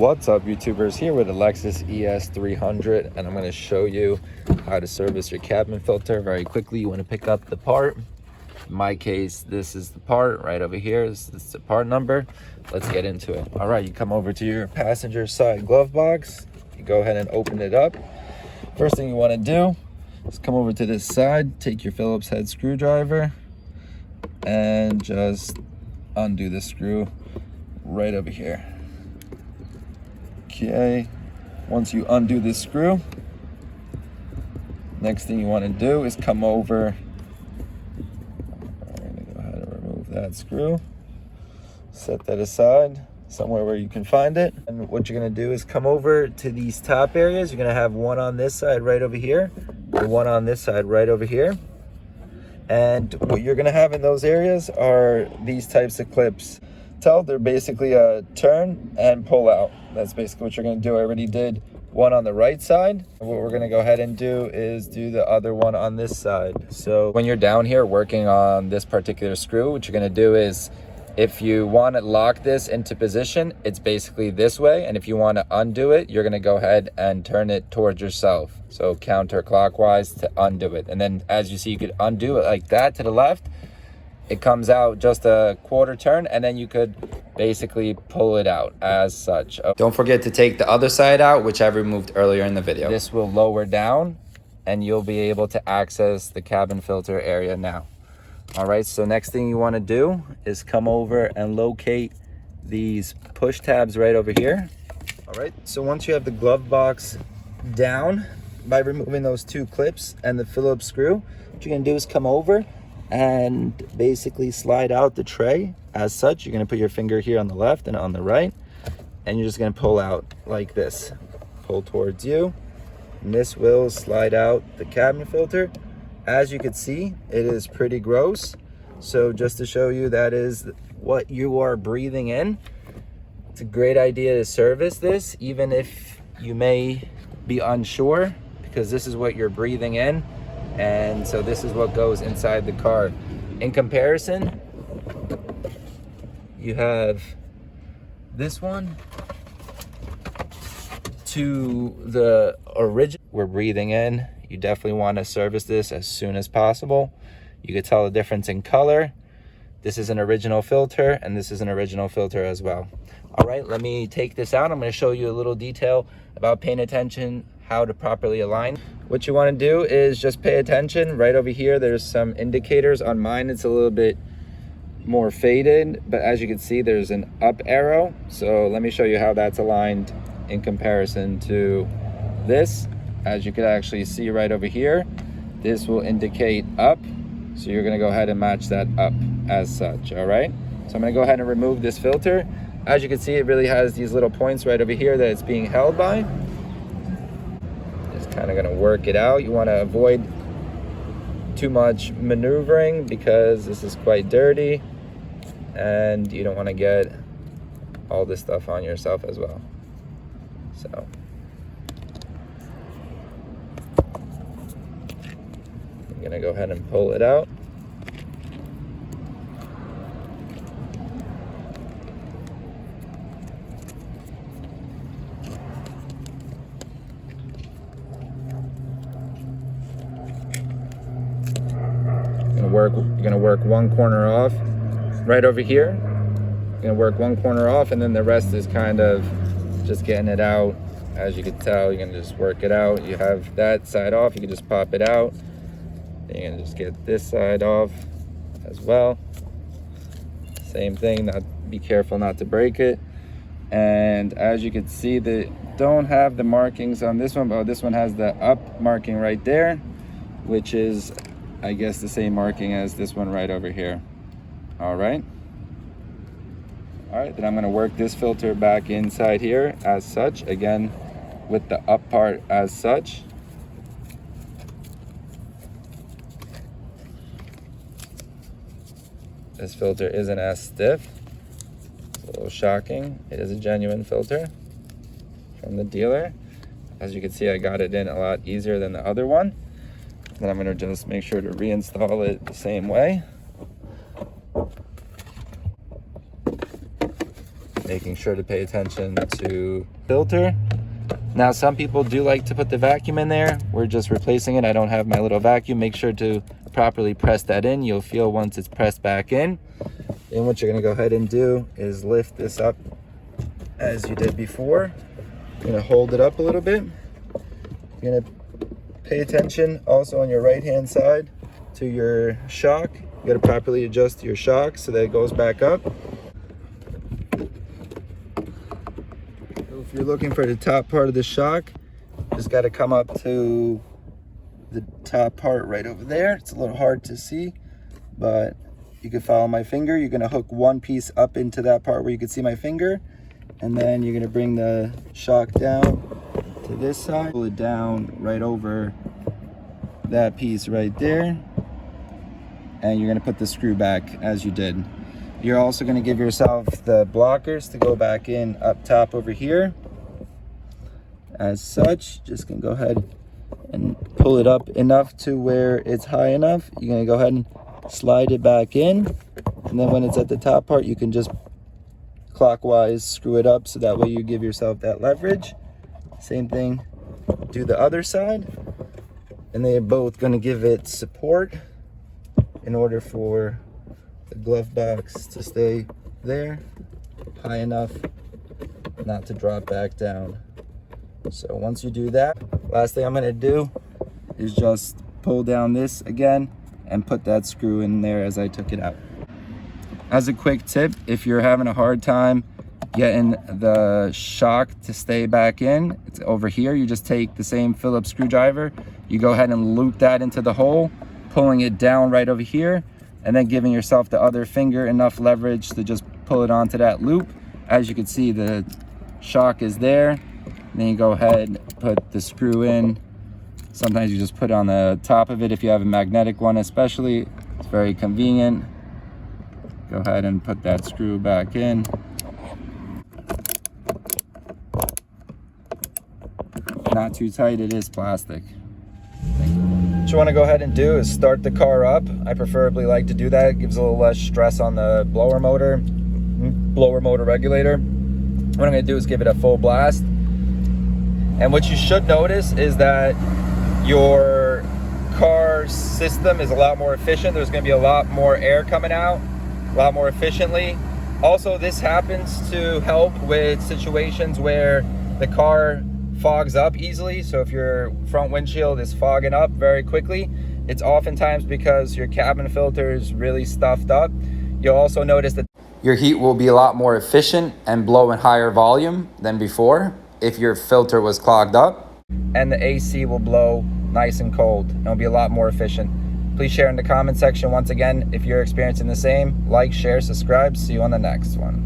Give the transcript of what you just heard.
What's up, YouTubers? Here with a Lexus ES300, and I'm going to show you how to service your cabin filter very quickly. You want to pick up the part. In my case, this is the part right over here. This is the part number. Let's get into it. All right, you come over to your passenger side glove box. You go ahead and open it up. First thing you want to do is come over to this side, take your Phillips head screwdriver, and just undo the screw right over here. Okay, once you undo this screw, next thing you want to do is come over. I'm going to go ahead and remove that screw, set that aside somewhere where you can find it. And what you're going to do is come over to these top areas. You're going to have one on this side right over here, and one on this side right over here. And what you're going to have in those areas are these types of clips. They're basically a turn and pull out. That's basically what you're going to do. I already did one on the right side. What we're going to go ahead and do is do the other one on this side. So when you're down here working on this particular screw, what you're going to do is, if you want to lock this into position, it's basically this way. And if you want to undo it, you're going to go ahead and turn it towards yourself. So counterclockwise to undo it. And then as you see, you could undo it like that to the left. It comes out just a quarter turn, and then you could basically pull it out as such. Don't forget to take the other side out, which I removed earlier in the video. This will lower down, and you'll be able to access the cabin filter area now. All right, so next thing you want to do is come over and locate these push tabs right over here. All right, so once you have the glove box down, by removing those two clips and the Phillips screw, what you're going to do is come over and basically slide out the tray as such. You're going to put your finger here on the left and on the right, and you're just going to pull out like this. Pull towards you, and this will slide out the cabin filter. As you can see, it is pretty gross. So just to show you, that is what you are breathing in. It's a great idea to service this, even if you may be unsure, because this is what you're breathing in. And so this is what goes inside the car. In comparison, you have this one to the original. We're breathing in. You definitely want to service this as soon as possible. You can tell the difference in color. This is an original filter, and this is an original filter as well. All right, let me take this out. I'm going to show you a little detail about paying attention, how to properly align. What you want to do is just pay attention. Right over here, there's some indicators. On mine, it's a little bit more faded, but as you can see, there's an up arrow. So let me show you how that's aligned in comparison to this. As you can actually see right over here, this will indicate up. So you're going to go ahead and match that up as such. All right, so I'm going to go ahead and remove this filter. As you can see, it really has these little points right over here that it's being held by. Just kind of going to work it out. You want to avoid too much maneuvering because this is quite dirty, and you don't want to get all this stuff on yourself as well. So I'm going to go ahead and pull it out. You're gonna work one corner off right over here. You're gonna work one corner off, and then the rest is kind of just getting it out. As you can tell, you're gonna just work it out. You have that side off, you can just pop it out. Then you're gonna just get this side off as well. Same thing, be careful not to break it. And as you can see, they don't have the markings on this one, but this one has the up marking right there, which is, I guess, the same marking as this one right over here. All right, then I'm going to work this filter back inside here as such, again with the up part as such. This filter isn't as stiff. It's a little shocking. It is a genuine filter from the dealer. As you can see, I got it in a lot easier than the other one. Then I'm going to just make sure to reinstall it the same way. making sure to pay attention to filter. Now, some people do like to put the vacuum in there. We're just replacing it. I don't have my little vacuum. Make sure to properly press that in. You'll feel once it's pressed back in. And what you're gonna go ahead and do is lift this up as you did before. You're gonna hold it up a little bit. You're gonna pay attention also on your right hand side to your shock. You gotta properly adjust your shock so that it goes back up. If you're looking for the top part of the shock, just gotta come up to the top part right over there. It's a little hard to see, but you can follow my finger. You're gonna hook one piece up into that part where you can see my finger, and then you're gonna bring the shock down to this side, pull it down right over that piece right there, and you're gonna put the screw back as you did. You're also gonna give yourself the blockers to go back in up top over here. As such, just gonna go ahead and pull it up enough to where it's high enough. You're gonna go ahead and slide it back in, and then when it's at the top part, you can just clockwise screw it up so that way you give yourself that leverage. Same thing, do the other side, and they're both gonna give it support in order for the glove box to stay there high enough not to drop back down. So once you do that, last thing I'm gonna do is just pull down this again and put that screw in there as I took it out. As a quick tip, if you're having a hard time getting the shock to stay back in, it's over here. You just take the same Phillips screwdriver, you go ahead and loop that into the hole, pulling it down right over here, and then giving yourself the other finger enough leverage to just pull it onto that loop. As you can see, the shock is there. Then you go ahead, put the screw in. Sometimes you just put it on the top of it if you have a magnetic one especially. It's very convenient. Go ahead and put that screw back in. Not too tight, it is plastic. What you want to go ahead and do is start the car up. I preferably like to do that. It gives a little less stress on the blower motor regulator. What I'm going to do is give it a full blast. And what you should notice is that your car's system is a lot more efficient. There's going to be a lot more air coming out, a lot more efficiently. Also, this happens to help with situations where the car fogs up easily. So if your front windshield is fogging up very quickly, it's oftentimes because your cabin filter is really stuffed up. You'll also notice that your heat will be a lot more efficient and blow in higher volume than before if your filter was clogged up. And the AC will blow nice and cold and it'll be a lot more efficient. Please share in the comment section once again if you're experiencing the same. Like, share, subscribe. See you on the next one.